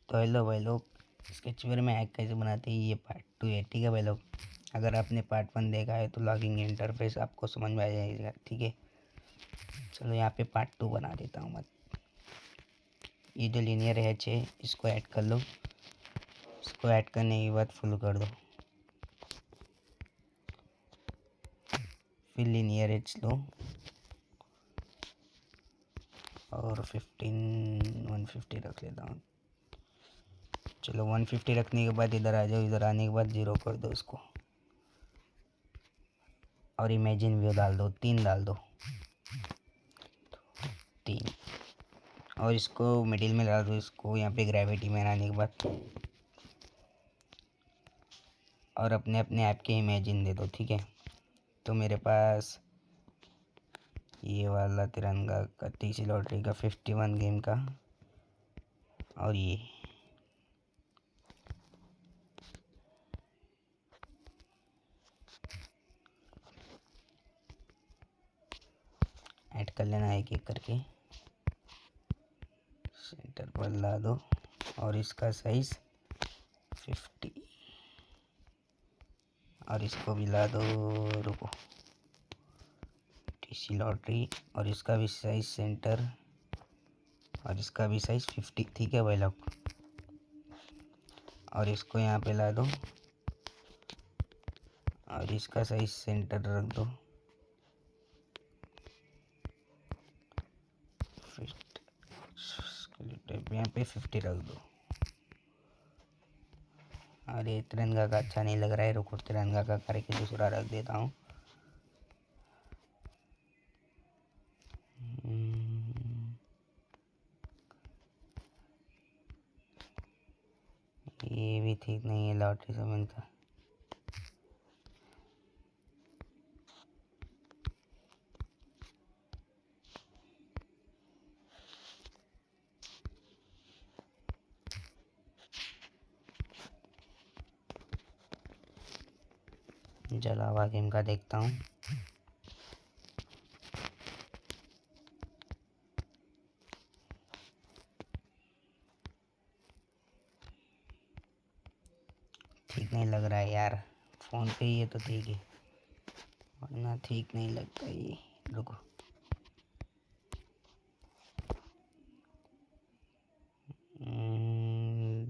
तो हेलो भाई लोग, स्केचवेयर में ऐप कैसे बनाते हैं ये पार्ट 2 है। ठीक है भाई लोग, अगर आपने पार्ट 1 देखा है तो लॉगिंग इंटरफेस आपको समझ में आ जाएगा। ठीक है, चलो यहाँ पे पार्ट 2 बना देता हूँ मैं। ये जो लीनियर हैच है इसको ऐड कर लो। इसको ऐड करने के बाद फुल कर दो। फिर लीनियर हैच लो और 150 रख लेता हूँ। चलो 150 रखने के बाद इधर आ जाओ। इधर आने के बाद 0 कर दो इसको और इमेजिन व्यू डाल दो। 3 डाल दो, 3। और इसको मिडिल में ला दो। इसको यहाँ पे ग्रेविटी में आने के बाद और अपने अपने ऐप के इमेजिन दे दो। ठीक है, तो मेरे पास ये वाला तिरंगा का तीसरी लॉटरी का 51 गेम का और ये ऐड कर लेना एक एक करके। सेंटर पर ला दो और इसका साइज 50 और इसको भी ला दो। रुको, टीसी लॉटरी और इसका भी साइज सेंटर और इसका भी साइज 50। ठीक है भाई लोग, और इसको यहाँ पे ला दो और इसका साइज सेंटर रख दो। यहाँ पे 50 रख दो। अरे तिरंगा का अच्छा नहीं लग रहा है, रुको तिरंगा का करके दूसरा रख देता हूँ। ये भी ठीक नहीं है लॉटरी समन का। जलावा गेम का देखता हूँ। ठीक नहीं लग रहा है यार, फ़ोन पे ही है तो ठीक है, वरना ठीक नहीं लगता ये। रुको,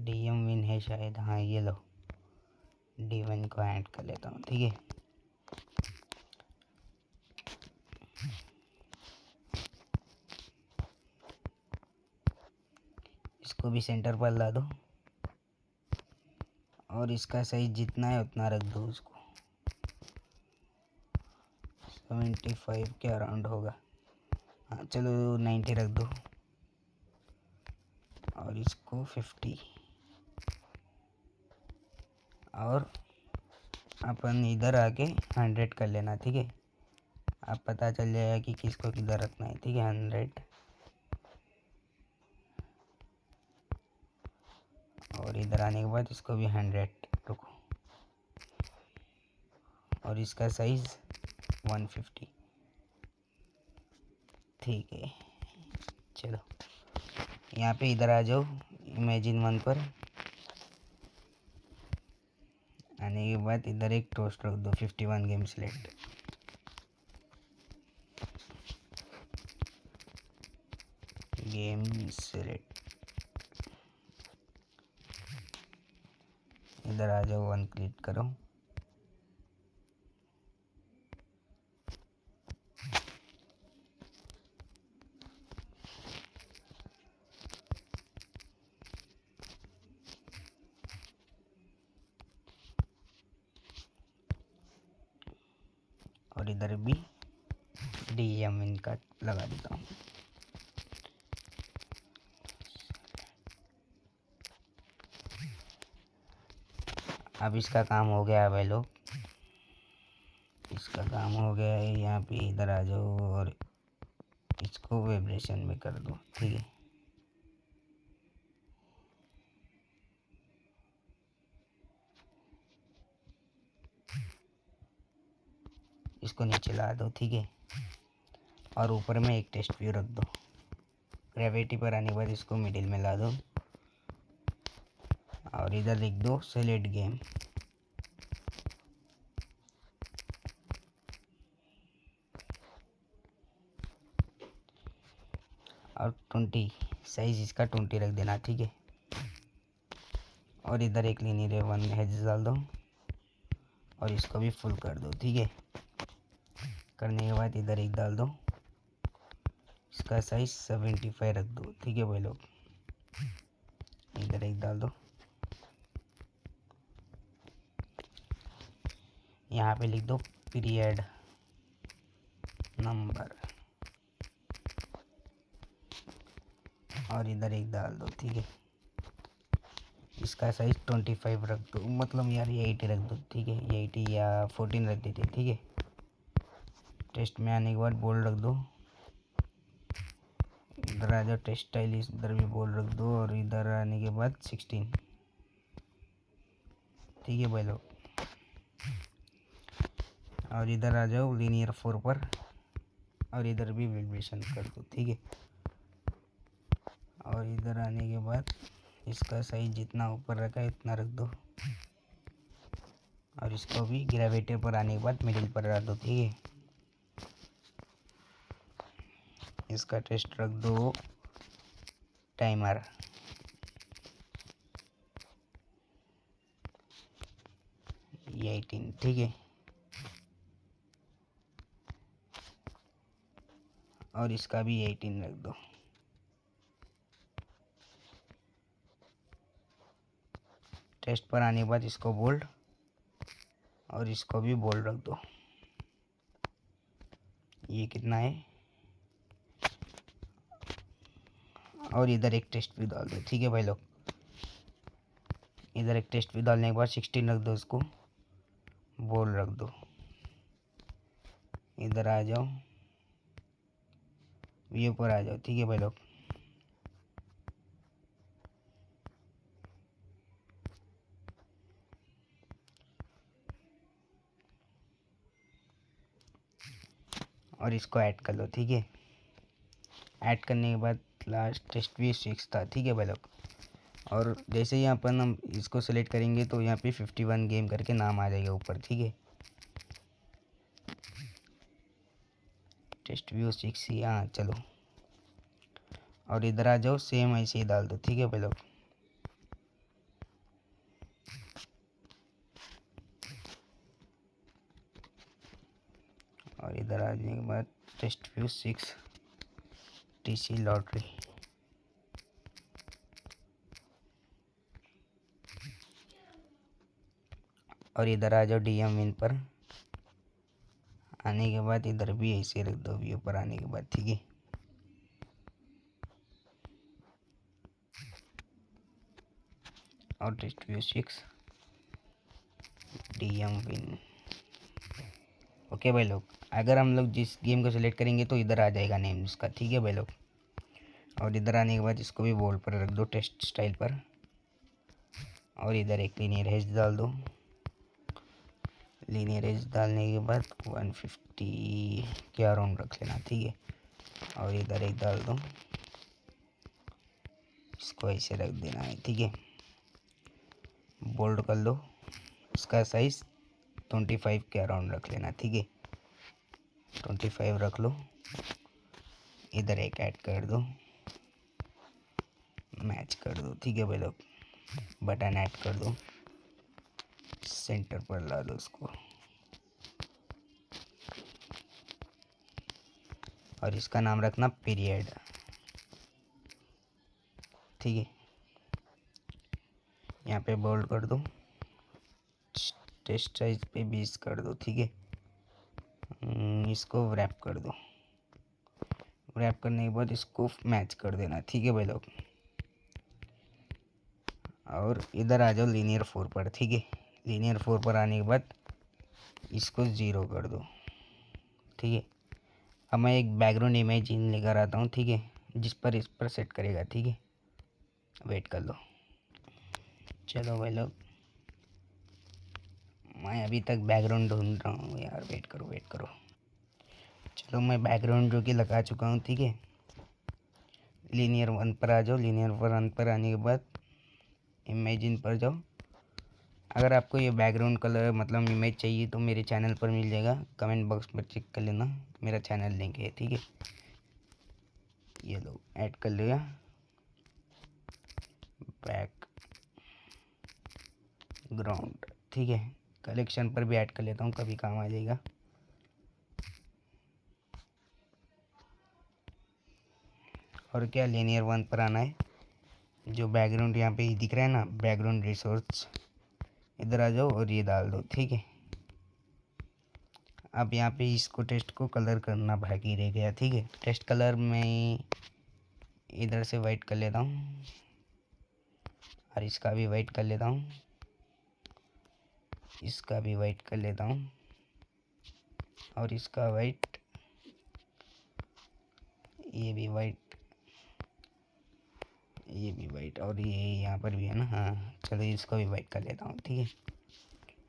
डीएम विन है शायद। हाँ ये लो, D1 को ऐड कर लेता हूँ। ठीक है, इसको भी सेंटर पर ला दो और इसका साइज जितना है उतना रख दो। उसको 75 के अराउंड होगा। हाँ चलो 90 रख दो और इसको 50 और अपन इधर आके 100 कर लेना। ठीक है, अब पता चल जाएगा कि किसको किधर रखना है। ठीक है, 100 और इधर आने के बाद इसको भी 100। रुको, और इसका साइज 150। ठीक है, चलो यहाँ पे इधर आ जाओ इमेजिन 1 पर। आने के बाद इधर एक टोस्ट रख दो। 51 गेम सिलेक्ट। गेम सिलेक्ट, इधर आ जाओ 1 क्लिक करो। और इधर भी डीएम इनका लगा देता हूँ। अब इसका काम हो गया है भाई लोग, इसका काम हो गया है। यहाँ पे इधर आ जाओ और इसको वाइब्रेशन में कर दो। ठीक है, इसको नीचे ला दो। ठीक है, और ऊपर में एक टेस्ट व्यू रख दो। ग्रेविटी पर आने के बाद इसको मिडिल में ला दो और इधर लिख दो सेलेक्ट गेम। और 20 साइज इसका 20 रख देना, ठीक है। और इधर एक लीनियर 1 हेज डाल दो और इसको भी फुल कर दो, ठीक है। करने के बाद इधर एक डाल दो, इसका साइज 75 रख दो, ठीक है भाई लोग। इधर एक डाल दो, यहाँ पे लिख दो पीरियड नंबर और इधर एक डाल दो, ठीक है। इसका साइज 25 रख दो, मतलब यार ये 80 रख दो, ठीक है। ये 80 या 14 रख देते, ठीक है। टेस्ट में आने के बाद बोल्ड रख दो, इधर आ जाओ टेस्ट स्टाइल, इधर भी बोल्ड रख दो और इधर आने के बाद 16, ठीक है भाई लोग। और इधर आ जाओ लीनियर 4 पर और इधर भी वेरिएशन कर दो, ठीक है। और इधर आने के बाद इसका साइज जितना ऊपर रखा है उतना रख दो और इसको भी ग्रेविटी पर आने के बाद मिडिल पर रख दो, ठीक है। इसका टेस्ट रख दो टाइमर, ये 18, ठीक है। और इसका भी 18 रख दो। टेस्ट पर आने के बाद इसको बोल्ड और इसको भी बोल्ड रख दो। ये कितना है, और इधर एक टेस्ट भी डाल दो, ठीक है भाई लोग। इधर एक टेस्ट भी डालने के बाद 16 रख दो, इसको बोल्ड रख दो। इधर आ जाओ व्यू पर आ जाओ, ठीक है भाई लोग। और इसको ऐड कर लो, ठीक है। ऐड करने के बाद लास्ट टेस्ट भी 6 था, ठीक है भाई लोग। और जैसे ही अपन हम इसको सेलेक्ट करेंगे तो यहाँ पे 51 गेम करके नाम आ जाएगा ऊपर, ठीक है। टेस्ट व्यू 6 ही, हाँ चलो। और इधर आ जाओ सेम ऐसे ही डाल दो, ठीक है भाई लोग। और इधर आ जाने के बाद टेस्ट व्यू 6 TC लॉटरी। और इधर आ जाओ DM विन पर आने के बाद इधर भी ऐसे रख दो व्यू पर आने के बाद, ठीक है। और टेस्ट व्यू 6 DM विन। ओके भाई लोग, अगर हम लोग जिस गेम को सिलेक्ट करेंगे तो इधर आ जाएगा नेम उसका, ठीक है भाई लोग। और इधर आने के बाद इसको भी बोल्ड पर रख दो टेस्ट स्टाइल पर और इधर एक लीनियर एज डाल दो। लीनियर एज डालने के बाद 150 के अराउंड रख लेना, ठीक है। और इधर एक डाल दो, इसको ऐसे रख देना है, ठीक है। बोल्ड कर लो, इसका साइज 25 के अराउंड रख लेना, ठीक है। 25 रख लो। इधर एक ऐड कर दो, मैच कर दो, ठीक है भाई लोग। बटन ऐड कर दो, सेंटर पर ला दो उसको। और इसका नाम रखना पीरियड, ठीक है। यहाँ पे बोल्ड कर दो, टेस्ट साइज पे 20 कर दो, ठीक है। इसको रैप कर दो। रैप करने के बाद इसको मैच कर देना, ठीक है भाई लोग। और इधर आ जाओ लीनियर 4 पर, ठीक है। लीनियर 4 पर आने के बाद इसको 0 कर दो, ठीक है। अब मैं एक बैकग्राउंड इमेज इन लेकर आता हूँ, ठीक है, जिस पर इस पर सेट करेगा, ठीक है। वेट कर लो। चलो भाई लोग, मैं अभी तक बैकग्राउंड ढूंढ रहा हूँ यार, वेट करो वेट करो। चलो मैं बैकग्राउंड जो कि लगा चुका हूँ, ठीक है। लीनियर 1 पर आ जाओ। लीनियर 1 पर आने के बाद इमेजिन पर जाओ। अगर आपको ये बैकग्राउंड कलर मतलब इमेज चाहिए तो मेरे चैनल पर मिल जाएगा, कमेंट बॉक्स पर चेक कर लेना, मेरा चैनल लिंक है, ठीक है। ये लो ऐड कर लिया बैकग्राउंड, ठीक है। कलेक्शन पर भी ऐड कर लेता हूँ, कभी काम आ जाएगा। और क्या, लीनियर वन पर आना है। जो बैकग्राउंड यहाँ पे दिख रहा है ना, बैकग्राउंड रिसोर्स, इधर आ जाओ और ये डाल दो, ठीक है। अब यहाँ पे इसको टेस्ट को कलर करना बाकी रह गया, ठीक है। टेस्ट कलर में इधर से वाइट कर लेता हूँ और इसका भी वाइट कर लेता हूँ, इसका भी वाइट कर लेता हूँ और इसका वाइट, ये भी वाइट, ये भी वाइट और ये यहाँ पर भी है ना, हाँ चलो इसको भी वाइट कर लेता हूँ, ठीक है।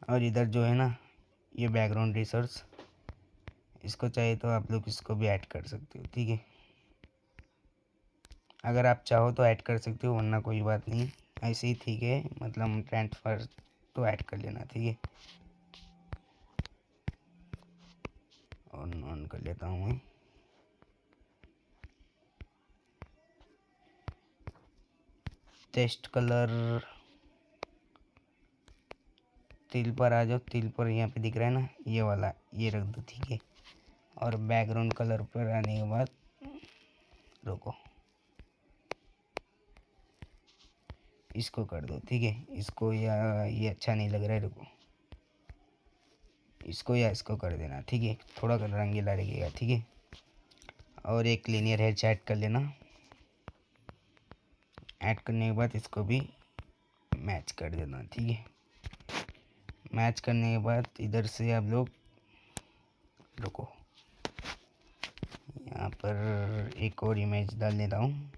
और इधर जो है ना ये बैकग्राउंड रिसोर्स, इसको चाहिए तो आप लोग इसको भी ऐड कर सकते हो, ठीक है। अगर आप चाहो तो ऐड कर सकते हो, वरना कोई बात नहीं, ऐसे ही ठीक है। मतलब ट्रांसफर तो ऐड कर लेना, ठीक है। और ऑन कर लेता हूँ मैं। टेस्ट कलर, तिल पर आ जाओ, तिल पर यहाँ पे दिख रहा है ना ये वाला, ये रख दो, ठीक है। और बैकग्राउंड कलर पर आने के बाद रुको, इसको कर दो, ठीक है। इसको या ये अच्छा नहीं लग रहा है, रुको, इसको या इसको कर देना, ठीक है। थोड़ा रंगीला लगेगा, ठीक है। और एक लीनियर हेड ऐड कर लेना। ऐड करने के बाद इसको भी मैच कर देना, ठीक है। मैच करने के बाद इधर से आप लोग रुको, यहाँ पर एक और इमेज डाल देता हूँ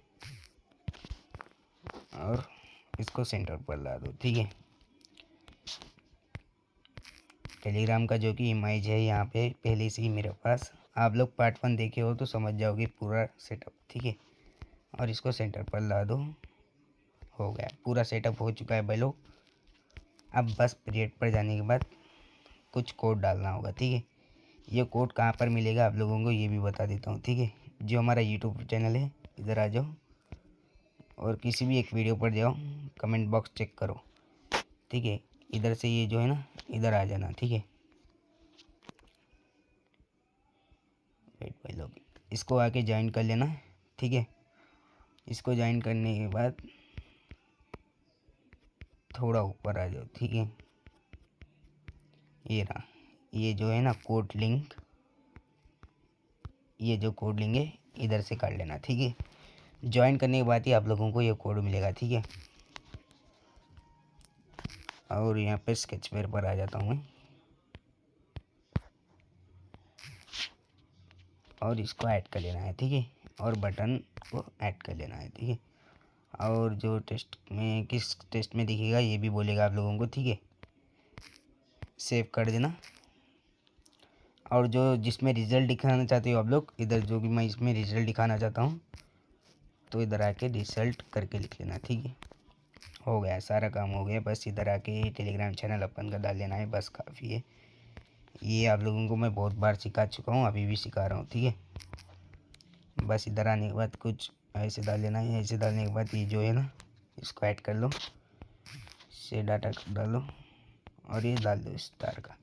और इसको सेंटर पर ला दो, ठीक है। टेलीग्राम का जो कि इमेज है यहाँ पे पहले से ही मेरे पास, आप लोग पार्ट 1 देखे हो तो समझ जाओगे पूरा सेटअप, ठीक है। और इसको सेंटर पर ला दो, हो गया, पूरा सेटअप हो चुका है भाई लोग। अब बस क्रिएट पर जाने के बाद कुछ कोड डालना होगा, ठीक है। ये कोड कहाँ पर मिलेगा आप लोगों को ये भी बता देता हूँ, ठीक है। जो हमारा यूट्यूब चैनल है, इधर आ जाओ और किसी भी एक वीडियो पर जाओ, कमेंट बॉक्स चेक करो, ठीक है। इधर से ये जो है ना इधर आ जाना, ठीक है। वेट भाई लोग, इसको आके ज्वाइन कर लेना, ठीक है। इसको ज्वाइन करने के बाद थोड़ा ऊपर आ जाओ, ठीक है। ये रहा, ये जो है ना कोड लिंक, ये जो कोड लिंक है इधर से कर लेना, ठीक है। ज्वाइन करने के बाद ही आप लोगों को ये कोड मिलेगा, ठीक है। और यहाँ पे स्केच पेयर पर आ जाता हूँ मैं और इसको ऐड कर लेना है, ठीक है। और बटन को ऐड कर लेना है, ठीक है। और जो टेस्ट में किस टेस्ट में दिखेगा ये भी बोलेगा आप लोगों को, ठीक है। सेव कर देना। और जो जिसमें रिज़ल्ट दिखाना चाहते हो आप लोग, इधर जो भी मैं इसमें रिज़ल्ट दिखाना चाहता हूँ तो इधर आके रिज़ल्ट करके लिख लेना, ठीक है। हो गया, सारा काम हो गया। बस इधर आके टेलीग्राम चैनल अपन का डाल लेना है, बस काफ़ी है। ये आप लोगों को मैं बहुत बार सिखा चुका हूँ, अभी भी सिखा रहा हूँ, ठीक है। बस इधर आने के बाद कुछ ऐसे डाल लेना है। ऐसे डालने के बाद ये जो है ना इसको ऐड कर लो, से डाटा डालो और ये डाल दो स्टार का।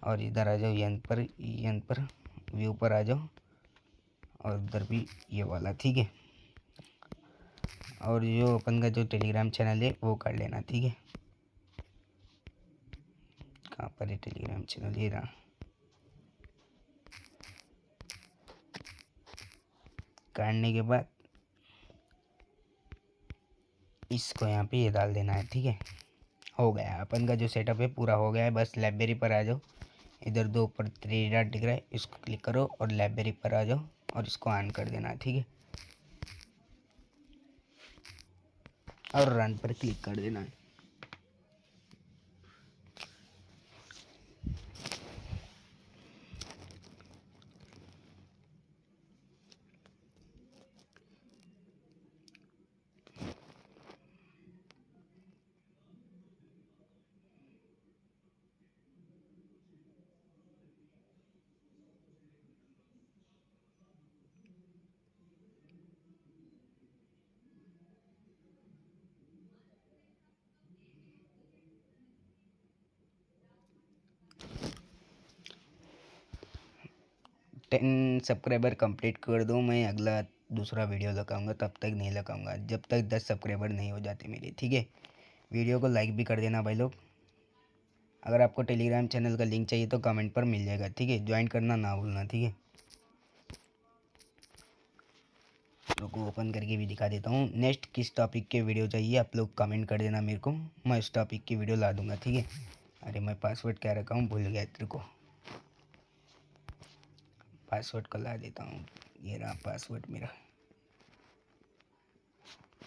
और इधर आ जाओ यन पर व्यू पर आ जाओ और इधर भी ये वाला, ठीक है। और जो अपन का जो टेलीग्राम चैनल है वो कर लेना, ठीक है। कहाँ पर है टेलीग्राम चैनल, ये रहा। काटने के बाद इसको यहाँ पे ये डाल देना है, ठीक है। हो गया, अपन का जो सेटअप है पूरा हो गया है। बस लाइब्रेरी पर आ जाओ, इधर दो ऊपर थ्री डॉट दिख रहा है, इसको क्लिक करो और लाइब्रेरी पर आ जाओ और इसको ऑन कर देना है, ठीक है। और रन पर क्लिक कर देना है। 10 सब्सक्राइबर कंप्लीट कर दूँ, मैं अगला दूसरा वीडियो लगाऊंगा। तब तक नहीं लगाऊंगा जब तक 10 सब्सक्राइबर नहीं हो जाते मेरे, ठीक है। वीडियो को लाइक भी कर देना भाई लोग। अगर आपको टेलीग्राम चैनल का लिंक चाहिए तो कमेंट पर मिल जाएगा, ठीक है। ज्वाइन करना ना भूलना, ठीक है। रुको ओपन करके भी दिखा देता हूँ। नेक्स्ट किस टॉपिक के वीडियो चाहिए आप लोग कमेंट कर देना मेरे को, मैं उस टॉपिक की वीडियो ला दूंगा, ठीक है। अरे मैं पासवर्ड क्या रखा हूँ भूल गया, रुको पासवर्ड को ला देता हूँ। ये रहा पासवर्ड मेरा।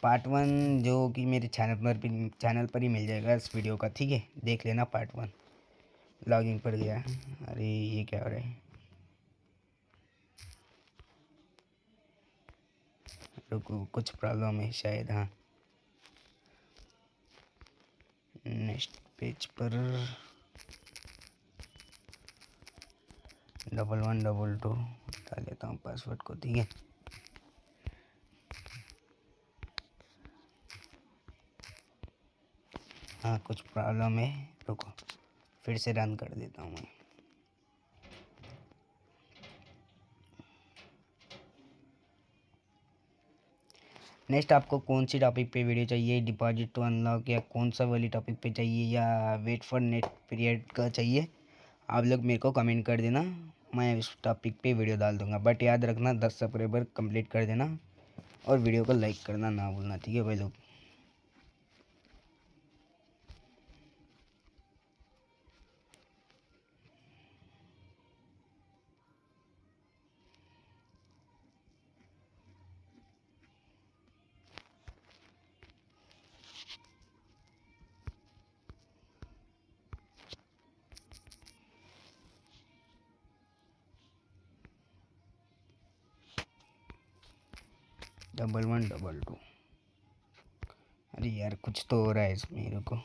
पार्ट 1 जो कि मेरे चैनल पर ही मिल जाएगा इस वीडियो का, ठीक है। देख लेना पार्ट 1। लॉगिंग पर गया। अरे ये क्या हो रहा है, रुको कुछ प्रॉब्लम है शायद। हाँ नेक्स्ट पेज पर 1112 डाल लेता हूँ पासवर्ड को, ठीक है। हाँ कुछ प्रॉब्लम है, रुको फिर से रन कर देता हूँ मैं। नेक्स्ट आपको कौन सी टॉपिक पे वीडियो चाहिए, डिपॉजिट टू अनलॉक या कौन सा वाली टॉपिक पे चाहिए, या वेट फॉर नेट पीरियड का चाहिए, आप लोग मेरे को कमेंट कर देना। मैं उस टॉपिक पे वीडियो डाल दूंगा। बट याद रखना 10 सब्सक्राइबर कंप्लीट कर देना और वीडियो को लाइक करना ना भूलना, ठीक है भाई लोग। Double 1 double 2। अरे यार कुछ तो हो रहा है इसमें, रुको।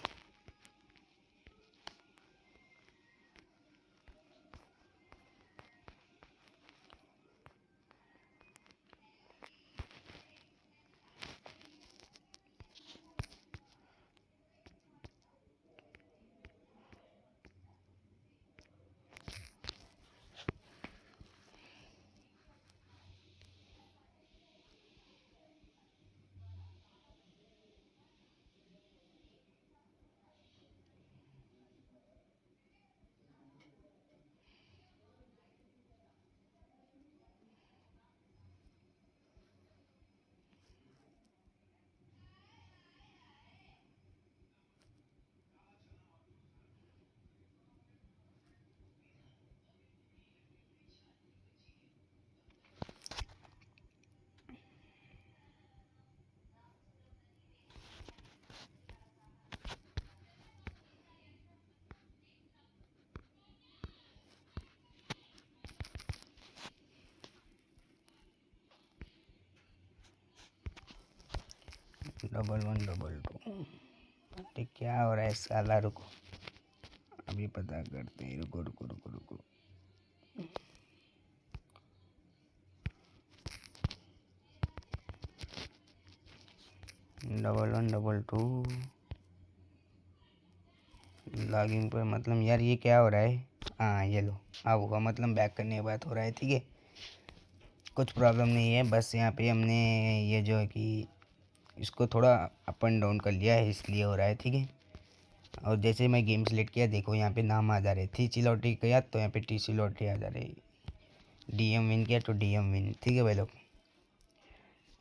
Double 1 double 2। अरे क्या हो रहा है साला, रुको अभी पता करते हैं। रुको रुको रुको रुको। डबल 1 डबल 2 लॉगिंग पर, मतलब यार ये क्या हो रहा है। हाँ ये लो अब होगा, मतलब बैक करने के बाद हो रहा है, ठीक है। कुछ प्रॉब्लम नहीं है, बस यहाँ पे हमने ये जो है कि इसको थोड़ा अप एंड डाउन कर लिया है, इसलिए हो रहा है, ठीक है। और जैसे मैं गेम सेलेक्ट किया देखो यहाँ पे नाम आ जा रहे, थी ची लॉटरी किया तो यहाँ पे टी सी लॉटरी आ जा रही, डीएम विन किया तो डीएम विन, ठीक है भाई लोग।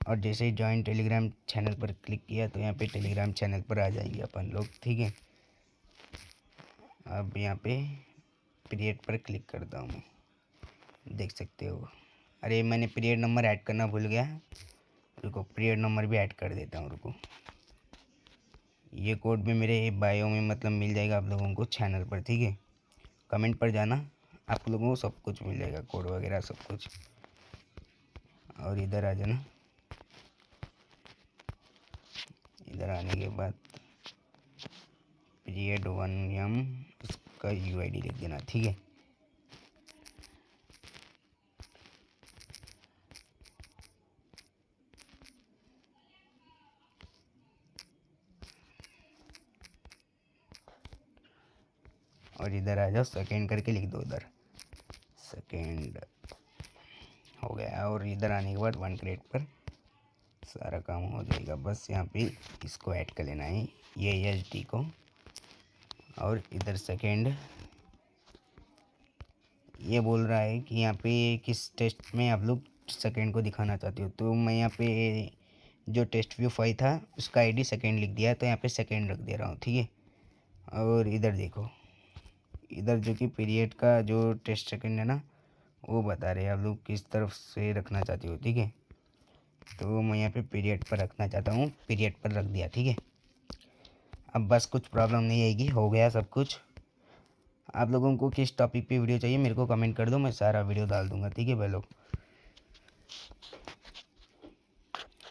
और जैसे ही ज्वाइन टेलीग्राम चैनल पर क्लिक किया तो यहाँ पे टेलीग्राम चैनल पर आ जाएंगे अपन लोग, ठीक है। अब यहाँ पे पीरियड पर क्लिक करता हूँ मैं, देख सकते हो। अरे मैंने पीरियड नंबर ऐड करना भूल गया, रुको पीरियड नंबर भी ऐड कर देता हूँ, रुको। ये कोड भी मेरे बायो में मतलब मिल जाएगा आप लोगों को चैनल पर, ठीक है। कमेंट पर जाना, आप लोगों को सब कुछ मिल जाएगा, कोड वगैरह सब कुछ। और इधर आ जाना, इधर आने के बाद पीरियड 1M इसका यूआईडी लिख देना, ठीक है। और इधर आ जाओ, सेकेंड करके लिख दो, इधर सेकेंड हो गया। और इधर आने के बाद वन क्रेट पर सारा काम हो जाएगा। बस यहाँ पे इसको ऐड कर लेना है, ये एच को। और इधर सेकेंड ये बोल रहा है कि यहाँ पे किस टेस्ट में आप लोग सेकेंड को दिखाना चाहते हो, तो मैं यहाँ पे जो टेस्ट व्यू फाइल था उसका आईडी सेकेंड लिख दिया है, तो यहाँ पे सेकेंड रख दे रहा हूँ, ठीक है। और इधर देखो, इधर जो कि पीरियड का जो टेस्ट सेकेंड है ना, वो बता रहे हैं आप लोग किस तरफ से रखना चाहते हो, ठीक है। तो मैं यहाँ पे पीरियड पर रखना चाहता हूँ, पीरियड पर रख दिया, ठीक है। अब बस कुछ प्रॉब्लम नहीं आएगी, हो गया सब कुछ। आप लोगों को किस टॉपिक पे वीडियो चाहिए मेरे को कमेंट कर दो, मैं सारा वीडियो डाल दूंगा, ठीक है भाई लोग।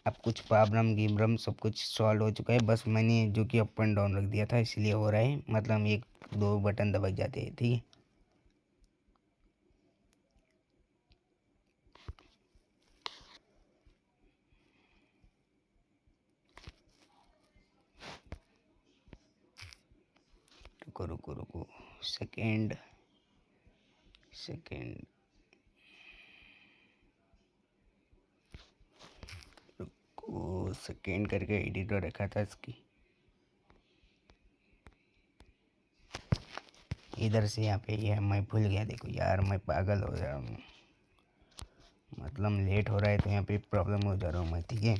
अब कुछ प्रॉब्लम गिमरम सब कुछ सॉल्व हो चुका है। बस मैंने जो कि अप एंड डाउन रख दिया था इसलिए हो रहा है, मतलब एक दो बटन दबक जाते हैं, ठीक है। रुको रुको रुको, सेकेंड सेकेंड रुको, सेकेंड करके एडिटर रखा था इसकी। इधर से यहाँ पे ये मैं भूल गया, देखो यार मैं पागल हो रहा हूँ, मतलब लेट हो रहा है तो यहाँ पे प्रॉब्लम हो जा रहा हूँ मैं, ठीक है।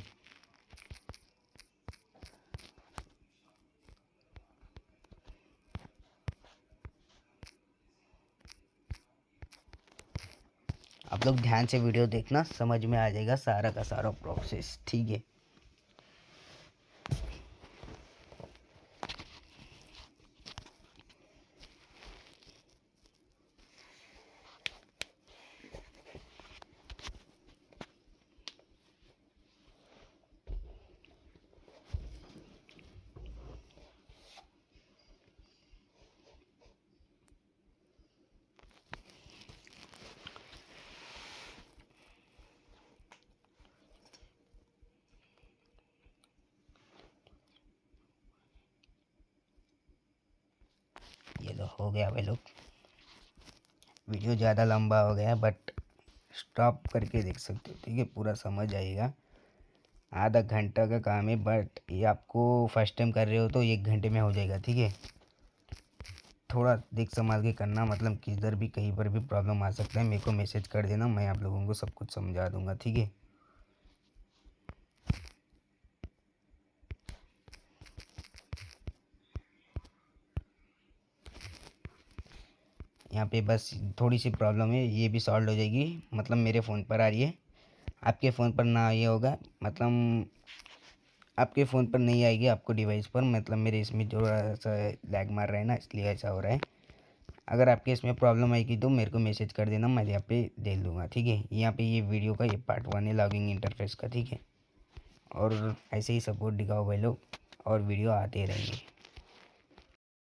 आप लोग ध्यान से वीडियो देखना, समझ में आ जाएगा सारा का सारा प्रोसेस, ठीक है। ये लो हो गया भाई लोग, वीडियो ज़्यादा लंबा हो गया बट स्टॉप करके देख सकते हो, ठीक है, पूरा समझ आएगा। आधा घंटा का काम है बट ये आपको फर्स्ट टाइम कर रहे हो तो 1 घंटे में हो जाएगा, ठीक है। थोड़ा देख संभाल के करना, मतलब किधर भी कहीं पर भी प्रॉब्लम आ सकता है, मेरे को मैसेज कर देना, मैं आप लोगों को सब कुछ समझा दूंगा, ठीक है। यहाँ पे बस थोड़ी सी प्रॉब्लम है, ये भी सॉल्व हो जाएगी, मतलब मेरे फ़ोन पर आ रही है, आपके फ़ोन पर ना ये होगा, मतलब आपके फ़ोन पर नहीं आएगी, आपको डिवाइस पर, मतलब मेरे इसमें थोड़ा सा लैग मार रहा है ना, इसलिए ऐसा हो रहा है। अगर आपके इसमें प्रॉब्लम आएगी तो मेरे को मैसेज कर देना, मैं यहाँ पे दे दूँगा, ठीक है। यहाँ पे ये वीडियो का ये पार्ट 1 है लॉगिंग इंटरफेस का, ठीक है। और ऐसे ही सपोर्ट दिखाओ भाई लोग, और वीडियो आते रहेंगे।